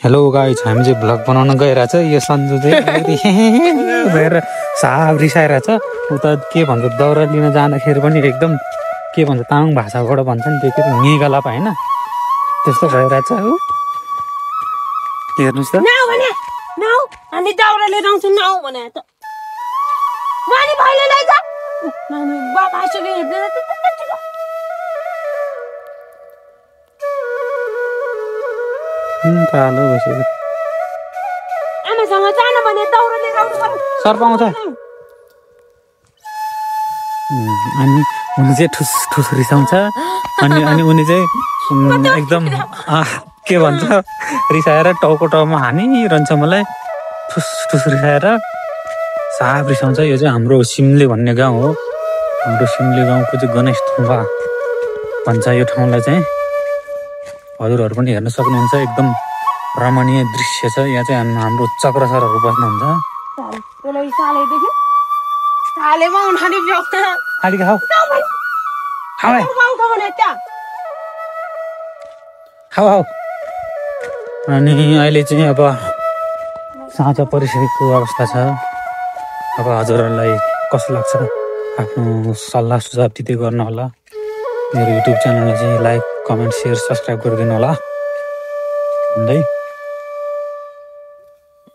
Hello guys, हामी चाहिँ vlog बनाउन गइरहेछ। यो सन्जु चाहिँ भएर साब रिसाइरहेछ। उता के भन्छ दाउरा लिन जाँदाखेरि पनि एकदम के भन्छ तामाङ भाषाबाट भन्छ नि त्यो के निगला होइन त्यस्तो भइरहेछ हो। हेर्नुहोस् त हामी दाउरा लिएर आउँछौँ न भने त नानी भाइले लैजा नानी बाबा आइसक्यो हेर्दैन कालो भइसक्यो। आमासँग जान भने दाउरा लिएर आउनु पर्यो। सर पाउँछ अनि उनी चाहिँ ठुस ठुस रिसाउँछ अनि उनी चाहिँ एकदम के भन्छ रिसाएर टाउको टाउमा हानिरहन्छ मलाई ठुस ठुस रिसाएर साफ रिसाउँछ। यो चाहिँ हाम्रो सिमले भन्ने गाउँ हो। हाम्रो सिमले गाउँको चाहिँ गणेश थुम्बा भन्छ यो ठाउँलाई चाहिँ। हजुरहरू पनि हेर्न सक्नुहुन्छ एकदम रमणीय दृश्य छ। यहाँ चाहिँ हाम्रो चक्र सरहरू बस्नुहुन्छ। अनि अहिले चाहिँ अब साँझ परिसकेको अवस्था छ। अब हजुरहरूलाई कस्तो लाग्छ आफ्नो सल्लाह सुझाव दिँदै गर्नु होला। मेरो युट्युब च्यानललाई चाहिँ लाइक कमेन्ट सेयर सब्सक्राइब गरिदिनु होला भन्दै